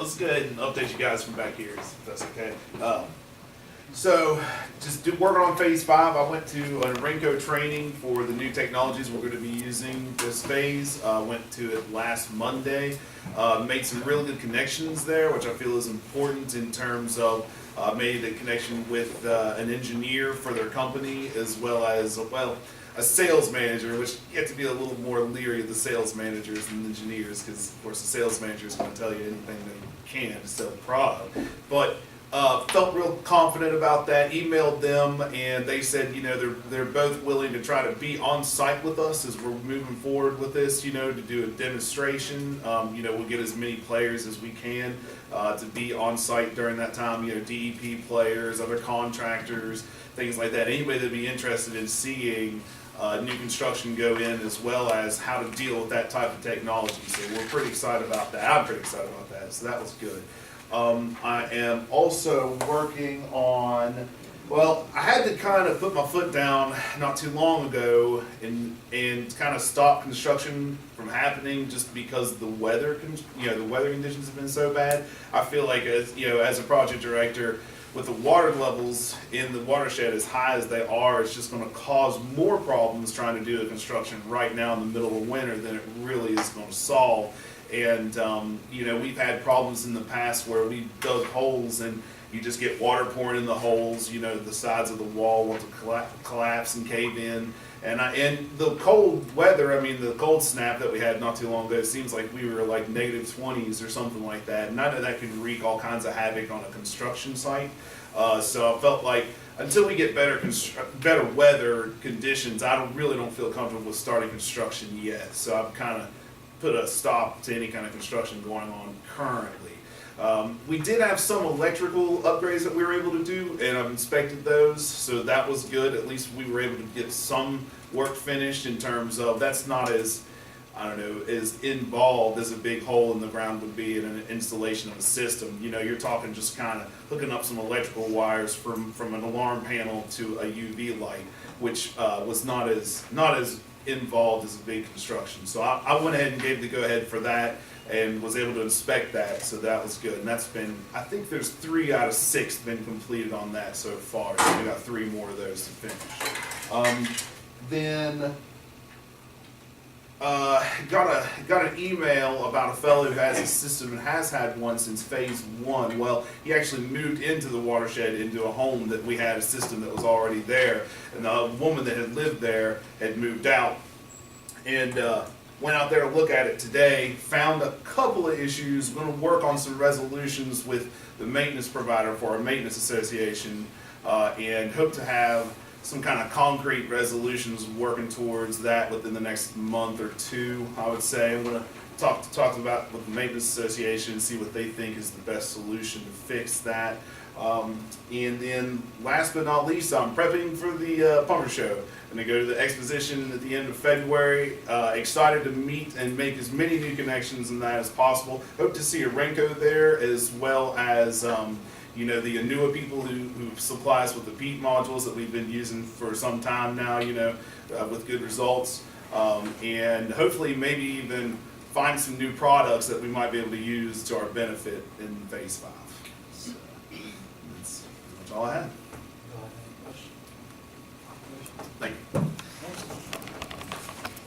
let's go ahead and update you guys from back here, if that's okay. So, just working on phase 5. I went to a Renko training for the new technologies we're going to be using this phase. Went to it last Monday. Made some really good connections there, which I feel is important in terms of made a connection with an engineer for their company, as well as, a sales manager, which you have to be a little more leery of the sales managers and engineers, because of course the sales manager is going to tell you anything they can to sell the product. But felt real confident about that. Emailed them, and they said, they're both willing to try to be on site with us as we're moving forward with this, to do a demonstration. We'll get as many players as we can to be on site during that time. DEP players, other contractors, things like that. Anybody that'd be interested in seeing new construction go in, as well as how to deal with that type of technology. So we're pretty excited about that. I'm pretty excited about that. So that was good. I am also working on, I had to kind of put my foot down not too long ago and kind of stop construction from happening just because the weather, the weather conditions have been so bad. I feel like as a project director, with the water levels in the watershed as high as they are, it's just going to cause more problems trying to do a construction right now in the middle of winter than it really is going to solve. And, we've had problems in the past where we dug holes and you just get water pouring in the holes, the sides of the wall want to collapse and cave in. And the cold weather, the cold snap that we had not too long ago, it seems like we were like -20s or something like that. And I know that can wreak all kinds of havoc on a construction site. So I felt like until we get better weather conditions, I really don't feel comfortable with starting construction yet. So I've kind of put a stop to any kind of construction going on currently. We did have some electrical upgrades that we were able to do, and I've inspected those, so that was good. At least we were able to get some work finished in terms of that's not as, as involved as a big hole in the ground would be in an installation of a system. You're talking just kind of hooking up some electrical wires from an alarm panel to a UV light, which was not as involved as a big construction. So I went ahead and gave the go-ahead for that and was able to inspect that, so that was good. And that's been, I think there's 3 out of 6 been completed on that so far, so we got 3 more of those to finish. Then got an email about a fellow who has a system and has had one since phase 1. Well, he actually moved into the watershed, into a home that we had a system that was already there, and the woman that had lived there had moved out, and went out there to look at it today, found a couple of issues, going to work on some resolutions with the maintenance provider for our maintenance association, and hope to have some kind of concrete resolutions working towards that within the next month or 2, I would say. I'm going to talk about with the maintenance association and see what they think is the best solution to fix that. And then last but not least, I'm prepping for the Pumper Show. I'm going to go to the exposition at the end of February. Excited to meet and make as many new connections in that as possible. Hope to see a Renko there, as well as the Anua people who supply us with the peat modules that we've been using for some time now, with good results. And hopefully maybe even find some new products that we might be able to use to our benefit in phase 5. So that's pretty much all I have. Thank you.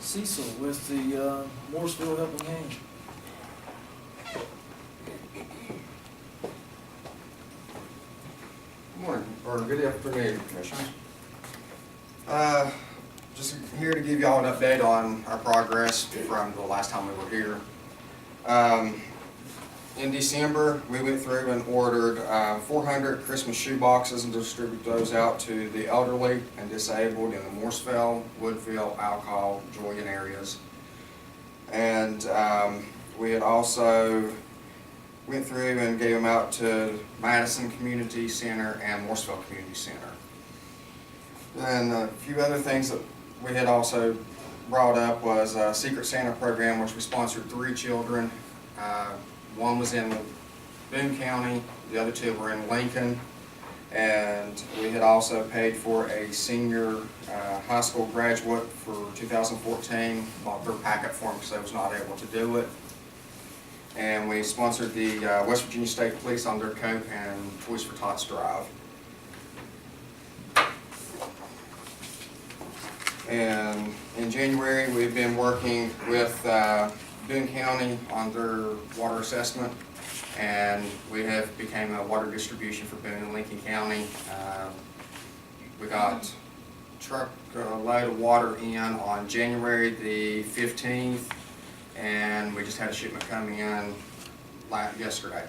Cecil with the Mooresville Helping Hand. Good morning, or good afternoon, Commissioners. Just here to give y'all an update on our progress from the last time we were here. In December, we went through and ordered 400 Christmas shoe boxes and distributed those out to the elderly and disabled in the Mooresville, Woodville, Alcohol, Julian areas. And we had also went through and gave them out to Madison Community Center and Mooresville Community Center. And a few other things that we had also brought up was a Secret Santa program, which we sponsored 3 children. One was in Boone County, the other 2 were in Lincoln, and we had also paid for a senior high school graduate for 2014, bought their packet for them because they was not able to do it. And we sponsored the West Virginia State Police on their Coke and Toys for Tots drive. And in January, we've been working with Boone County on their water assessment, and we have became a water distribution for Boone and Lincoln County. We got a truck load of water in on January the 15th, and we just had a shipment coming in yesterday.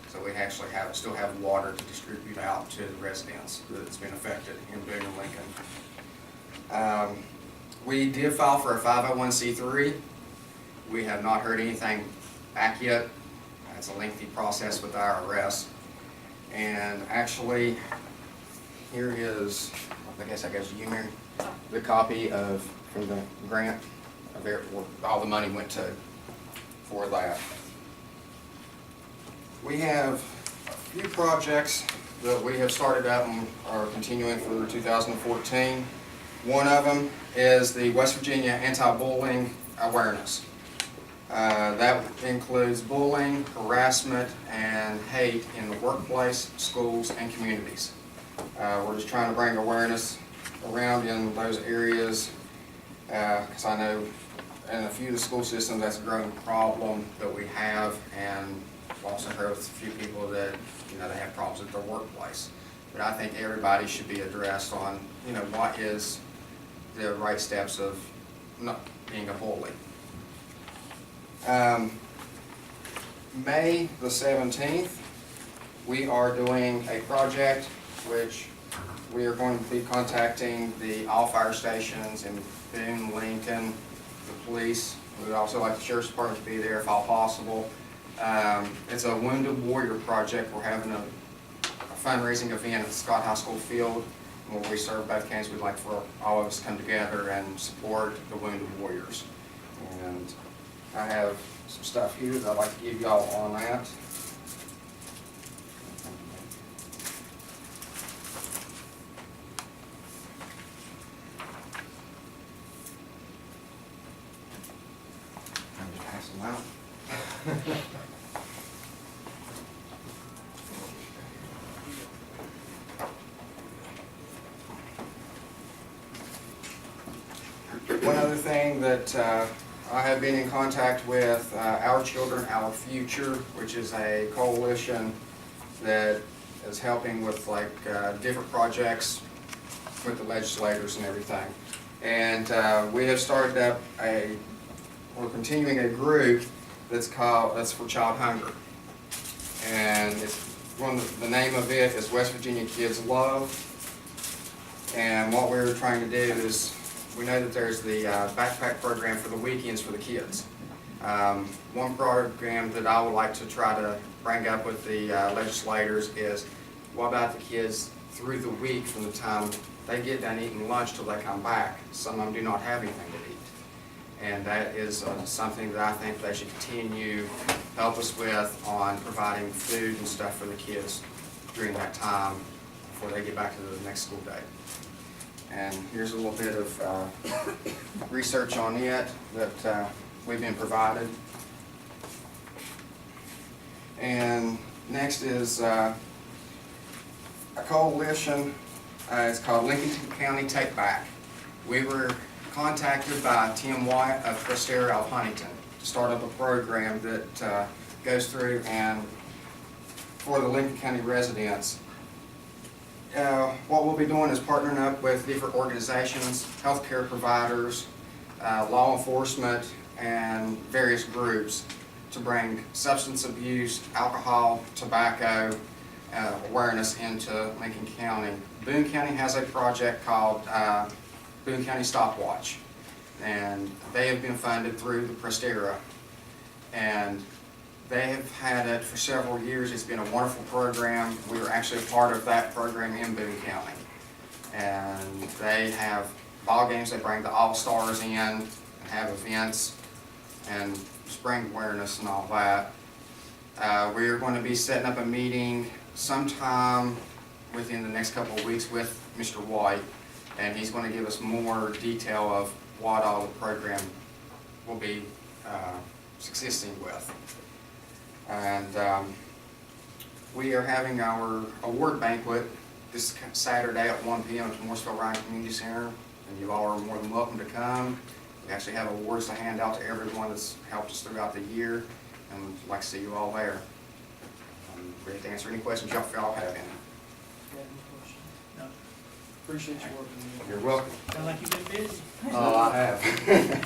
So we actually still have water to distribute out to the residents that's been affected in Boone and Lincoln. We did file for a 501c3. We have not heard anything back yet. It's a lengthy process with the IRS. And actually, here is, I guess you, Mary, the copy for the grant. All the money went to for that. We have a few projects that we have started up and are continuing for 2014. One of them is the West Virginia Anti-Bullying Awareness. That includes bullying, harassment, and hate in the workplace, schools, and communities. We're just trying to bring awareness around in those areas, because I know in a few of the school systems that's a growing problem that we have, and I've also heard with a few people that they have problems at their workplace. But I think everybody should be addressed on what is the right steps of not being a bully. May the 17th, we are doing a project which we are going to be contacting all fire stations in Boone, Lincoln, the police. We would also like the sheriff's department to be there if all possible. It's a Wounded Warrior project. We're having a fundraising event at Scott High School field where we serve both counties. We'd like for all of us to come together and support the Wounded Warriors. And I have some stuff here that I'd like to give y'all on that. I'm just passing them out. One other thing that I have been in contact with Our Children, Our Future, which is a coalition that is helping with different projects with the legislators and everything. And we have started up we're continuing a group that's for child hunger. And the name of it is West Virginia Kids Love. And what we're trying to do is, we know that there's the backpack program for the weekends for the kids. One program that I would like to try to bring up with the legislators is, what about the kids through the week from the time they get done eating lunch till they come back? Some of them do not have anything to eat. And that is something that I think they should continue to help us with on providing food and stuff for the kids during that time before they get back to the next school day. And here's a little bit of research on it that we've been provided. And next is a coalition. It's called Lincoln County Take Back. We were contacted by Tim White of Prestera of Huntington to start up a program that goes through and for the Lincoln County residents. What we'll be doing is partnering up with different organizations, healthcare providers, law enforcement, and various groups to bring substance abuse, alcohol, tobacco awareness into Lincoln County. Boone County has a project called Boone County Stopwatch, and they have been funded through the Prestera. And they have had it for several years. It's been a wonderful program. We were actually a part of that program in Boone County. And they have ball games. They bring the All-Stars in and have events and bring awareness and all that. We're going to be setting up a meeting sometime within the next couple of weeks with Mr. White, and he's going to give us more detail of what all the program will be succeeding with. And we are having our award banquet this Saturday at 1 p.m. at Morrisville Ryan Community Center, and you all are more than welcome to come. We actually have awards to hand out to everyone that's helped us throughout the year, and we'd like to see you all there. I'm ready to answer any questions y'all have any. No. Appreciate you working with me. You're welcome. Sound like you've been busy. Oh, I have.